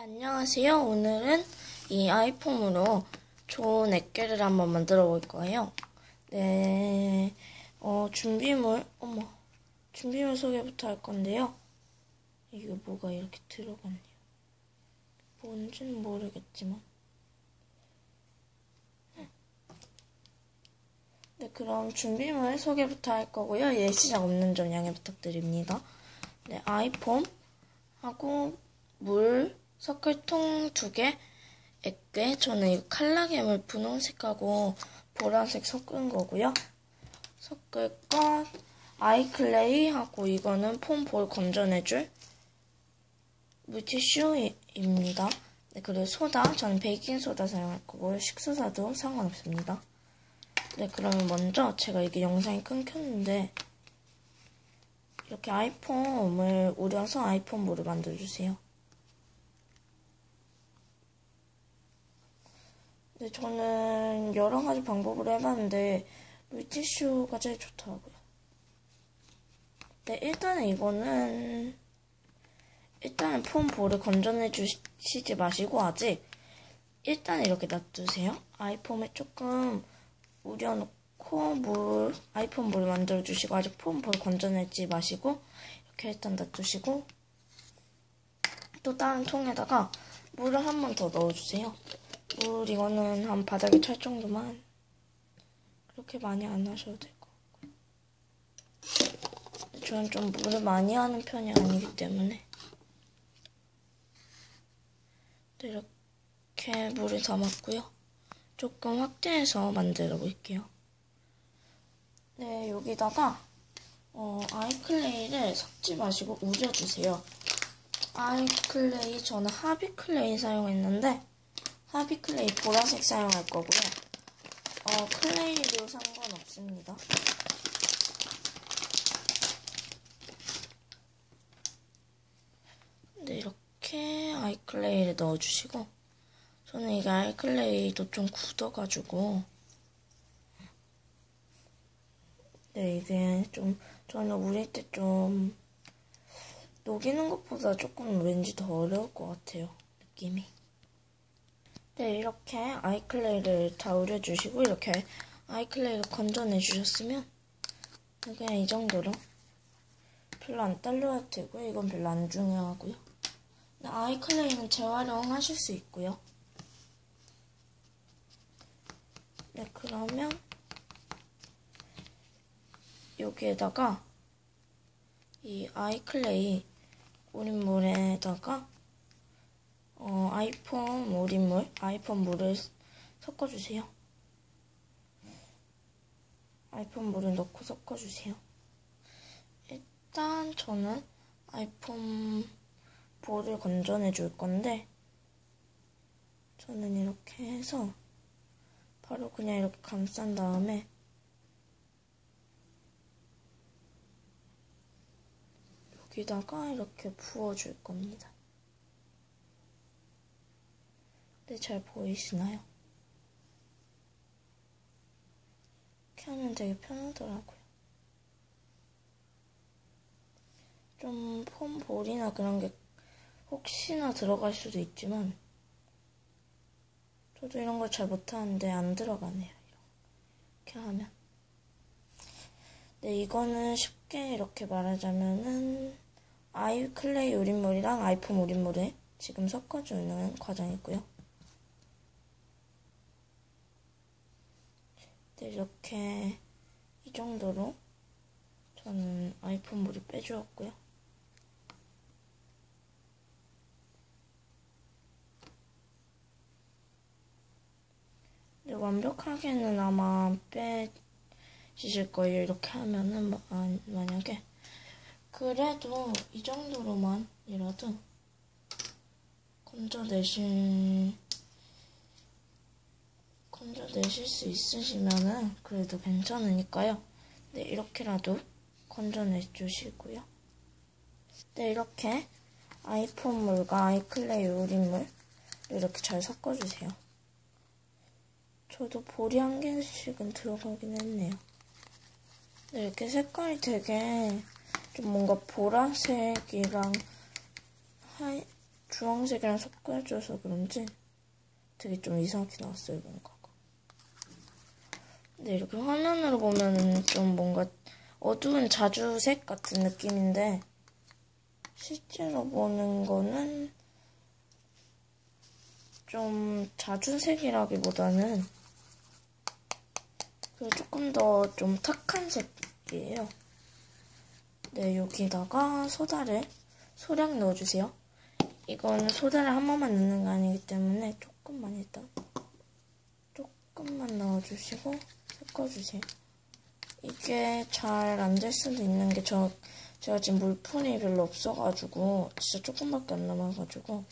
안녕하세요. 오늘은 이 아이폼으로 좋은 액괴를 한번 만들어 볼 거예요. 네, 준비물 소개부터 할 건데요. 이게 뭐가 이렇게 들어갔네요. 뭔지는 모르겠지만. 네, 그럼 준비물 소개부터 할 거고요. 예시작 없는 점 양해 부탁드립니다. 네, 아이폼하고 물, 석회통 2개, 액괴, 저는 이 칼라괴물 분홍색하고 보라색 섞은 거고요. 섞을 것, 아이클레이하고 이거는 폼 볼 건져내줄 물티슈입니다. 네, 그리고 소다, 저는 베이킹소다 사용할 거고요. 식소다도 상관없습니다. 네, 그러면 먼저 제가 이게 영상이 끊겼는데 이렇게 아이폼을 우려서 아이폰 물을 만들어주세요. 네, 저는 여러 가지 방법으로 해봤는데 물티슈가 제일 좋더라고요. 네, 일단은 폼 볼을 건져내 주시지 마시고 아직 일단 이렇게 놔두세요. 아이폼에 조금 우려놓고 아이폰 물 만들어주시고 아직 폼 볼 건져내지 마시고 이렇게 일단 놔두시고 또 다른 통에다가 물을 한 번 더 넣어주세요. 물 이거는 한 바닥에 찰 정도만, 그렇게 많이 안 하셔도 될 것 같고요. 저는 좀 물을 많이 하는 편이 아니기 때문에. 네, 이렇게 물을 담았고요. 조금 확대해서 만들어 볼게요. 네, 여기다가 아이클레이를 섞지 마시고 우려주세요. 아이클레이, 저는 하비클레이 사용했는데 하비클레이 보라색 사용할 거고요. 클레이도 상관없습니다. 네, 이렇게 아이클레이를 넣어주시고, 저는 이게 아이클레이도 좀 굳어가지고, 네, 이게 좀, 저는 우릴 때 좀, 녹이는 것보다 조금 왠지 더 어려울 것 같아요, 느낌이. 네, 이렇게 아이클레이를 다 우려주시고 이렇게 아이클레이를 건져내주셨으면 그냥 이 정도로 별로 안 딸려도 되고요. 이건 별로 안 중요하고요. 아이클레이는 재활용하실 수 있고요. 네, 그러면 여기에다가 이 아이클레이 우린물에다가 아이폰 물을 섞어주세요. 아이폰 물을 넣고 섞어주세요. 일단 저는 아이폰 볼을 건져내 줄 건데, 저는 이렇게 해서 바로 그냥 이렇게 감싼 다음에 여기다가 이렇게 부어줄 겁니다. 네, 잘 보이시나요? 이렇게 하면 되게 편하더라고요. 좀 폼볼이나 그런 게 혹시나 들어갈 수도 있지만 저도 이런 걸 잘 못하는데 안 들어가네요. 이렇게 하면. 네, 이거는 쉽게 이렇게 말하자면은 아이클레이 우린물이랑 아이폰 우린물에 지금 섞어주는 과정이고요. 네, 이렇게 이 정도로 저는 아이폰 물을 빼주었고요. 네, 완벽하게는 아마 안 빼지실 거예요. 이렇게 하면은 만약에 그래도 이 정도로만이라도 건져내실 수 있으시면은 그래도 괜찮으니까요. 네, 이렇게라도 건져내 주시고요. 네, 이렇게 아이폰 물과 아이클레이 우린물 이렇게 잘 섞어주세요. 저도 볼이 한 개씩은 들어가긴 했네요. 네, 이렇게 색깔이 되게 좀 뭔가 보라색이랑 주황색이랑 섞여줘서 그런지 되게 좀 이상하게 나왔어요, 뭔가가. 근데 이렇게 화면으로 보면은 좀 뭔가 어두운 자주색 같은 느낌인데, 실제로 보는 거는 좀 자주색이라기보다는 조금 더 좀 탁한 색이에요. 네, 여기다가 소량 넣어주세요. 이건 소다를 한 번만 넣는 거 아니기 때문에 조금만 넣어주시고 섞어주세요. 이게 잘 안 될 수도 있는 게 제가 지금 물풀이 별로 없어가지고 진짜 조금밖에 안 남아가지고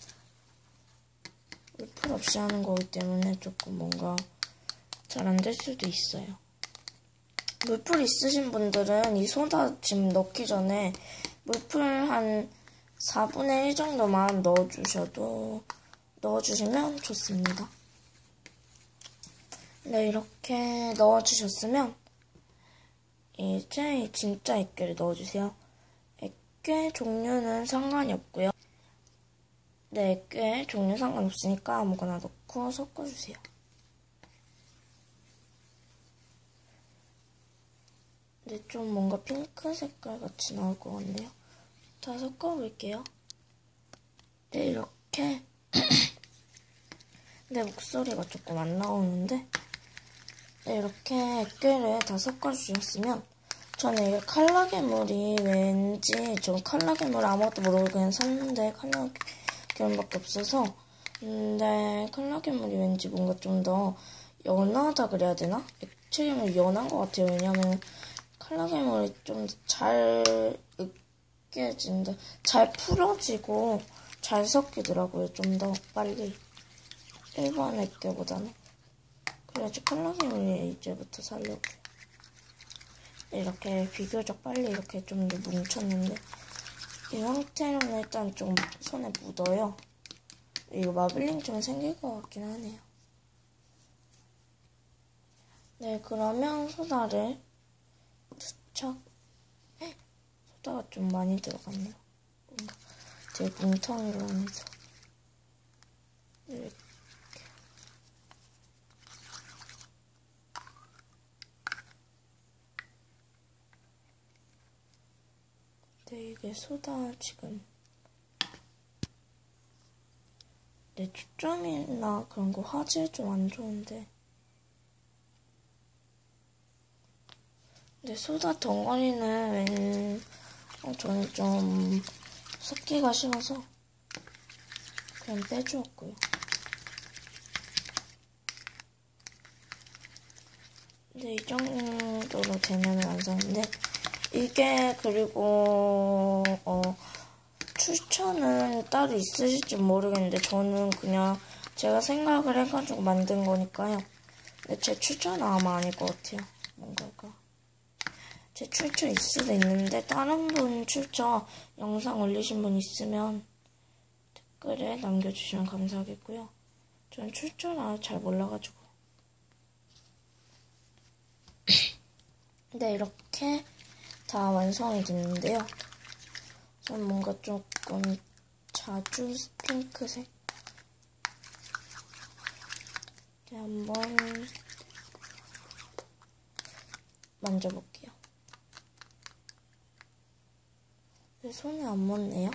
물풀 없이 하는 거기 때문에 조금 뭔가 잘 안 될 수도 있어요. 물풀 있으신 분들은 이 소다 지금 넣기 전에 물풀 한 4분의 1 정도만 넣어주시면 좋습니다. 네, 이렇게 넣어주셨으면 이제 진짜 액괴를 넣어주세요. 액괴 종류는 상관이 없고요. 네, 액괴 종류 상관없으니까 아무거나 넣고 섞어주세요. 네, 좀 뭔가 핑크 색깔 같이 나올 것 같네요. 다 섞어볼게요. 네, 이렇게. 내 목소리가 조금 안 나오는데, 네, 이렇게 액괴를 다 섞어주셨으면, 저는 이 칼라 괴물이 전 칼라 괴물 아무것도 모르고 그냥 샀는데, 칼라 괴물밖에 없어서, 근데 칼라 괴물이 왠지 뭔가 좀 더 연하다 그래야 되나? 액체 괴물이 연한 것 같아요. 왜냐면 칼라 괴물이 좀 잘 으깨진다, 잘 풀어지고 잘 섞이더라고요. 좀 더 빨리. 일반 액괴보다는. 그래야지 칼라 괴물이 이제부터 살려고요. 이렇게 비교적 빨리 이렇게 좀 더 뭉쳤는데, 이 상태로는 일단 좀 손에 묻어요. 이거 마블링 좀 생길 것 같긴 하네요. 네, 그러면 소다를 투척. 소다가 좀 많이 들어갔네요. 뭔가 되게 뭉텅이로 하면서. 이렇게. 네, 이게 소다 지금. 네, 초점이나 그런 거 화질 좀 안 좋은데. 근데 소다 덩어리는 저는 좀 섞기가 싫어서 그냥 빼주었고요. 근데 이 정도로 되면 완성인데, 이게 그리고 추천은 따로 있으실지 모르겠는데, 저는 그냥 제가 생각을 해가지고 만든 거니까요. 근데 제 추천은 아마 아닐 것 같아요. 뭔가가. 제 출처 있을 수도 있는데, 다른 분 출처 영상 올리신 분 있으면 댓글에 남겨주시면 감사하겠고요. 저는 출처를 잘 몰라가지고. 네, 이렇게 다 완성이 됐는데요. 전 뭔가 조금 자주 핑크색. 네, 한번 만져볼게요. 네, 손에 안 묻네요.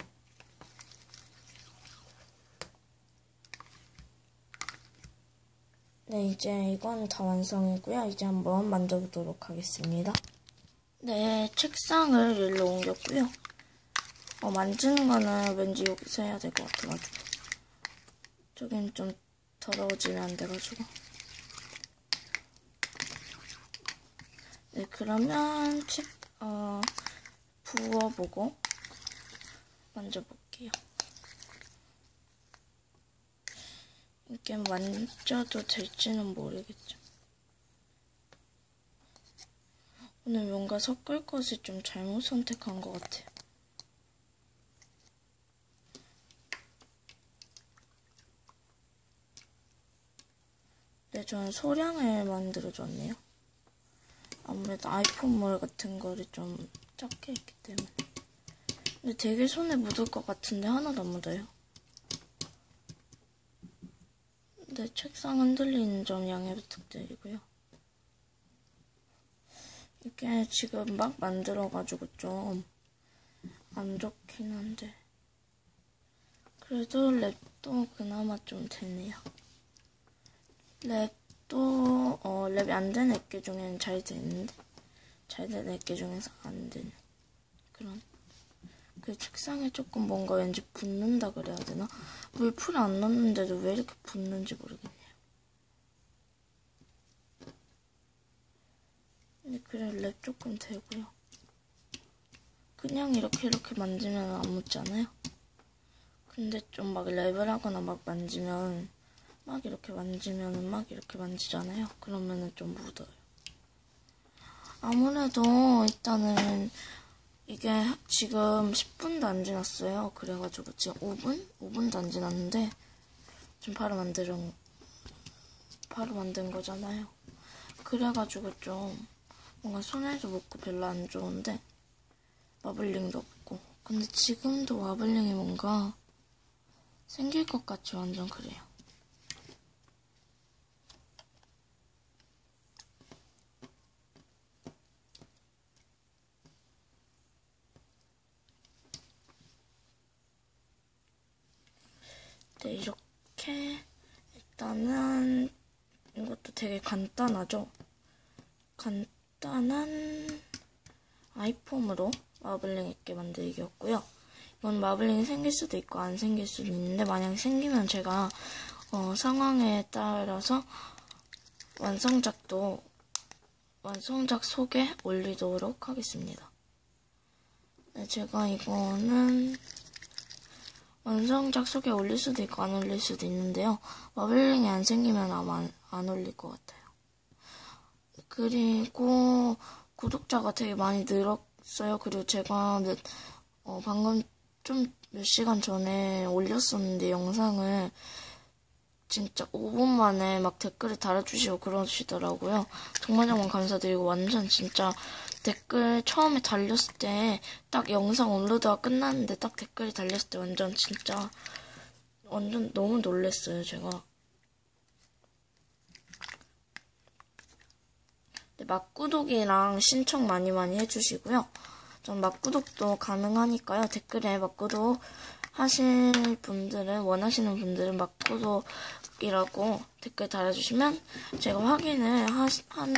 네, 이제 이건 다 완성이고요. 이제 한번 만져보도록 하겠습니다. 네, 책상을 일로 옮겼고요. 만지는 거는 왠지 여기서 해야 될 것 같아가지고. 저긴 좀 더러워지면 안 돼가지고. 네, 그러면 부어보고 만져볼게요. 이게 만져도 될지는 모르겠죠. 오늘 뭔가 섞을 것을 좀 잘못 선택한 것 같아요. 네, 저는 소량을 만들어줬네요. 아무래도 아이폰몰 같은 거를 좀 작게 했기 때문에. 근데 되게 손에 묻을 것 같은데 하나도 안 묻어요. 근데 책상 흔들리는 점 양해 부탁드리고요. 이게 지금 막 만들어가지고 좀 안 좋긴 한데 그래도 랩도 그나마 좀 되네요. 랩도 랩이 안 되는 액계 중에는 잘 되는데 잘 되는 액계 중에서 안 되는 그런. 그 책상에 조금 뭔가 왠지 붙는다 그래야 되나? 물풀 안 넣는데도 왜 이렇게 붙는지 모르겠네요. 근데 그래 랩 조금 되고요. 그냥 이렇게 만지면 안 묻잖아요. 근데 좀 막 랩을 하거나 막 만지면 막 이렇게 만지잖아요. 그러면은 좀 묻어요. 아무래도 일단은 이게 지금 10분도 안 지났어요. 그래가지고 지금 5분도 안 지났는데 지금 바로 만든 거잖아요. 그래가지고 좀 뭔가 손에도 묻고 별로 안 좋은데 마블링도 없고. 근데 지금도 마블링이 뭔가 생길 것 같이 완전 그래요. 네, 이렇게 일단은 이것도 되게 간단하죠? 간단한 아이폼으로 마블링 있게 만들기였고요. 이건 마블링이 생길 수도 있고 안 생길 수도 있는데 만약 생기면 제가 상황에 따라서 완성작 속에 올리도록 하겠습니다. 네, 제가 이거는 완성작 속에 올릴 수도 있고 안 올릴 수도 있는데요. 마블링이 안 생기면 아마 안 올릴 것 같아요. 그리고 구독자가 되게 많이 늘었어요. 그리고 제가 방금 좀 몇 시간 전에 올렸었는데 영상을 진짜 5분 만에 막 댓글을 달아주시고 그러시더라고요. 정말 감사드리고 완전 진짜 댓글 처음에 달렸을 때 딱 영상 업로드가 끝났는데 딱 댓글이 달렸을 때 완전 너무 놀랬어요, 제가. 네, 막구독이랑 신청 많이 해주시고요. 전 막구독도 가능하니까요. 댓글에 막구독 원하시는 분들은 막구독이라고 댓글 달아주시면 제가 확인을 하는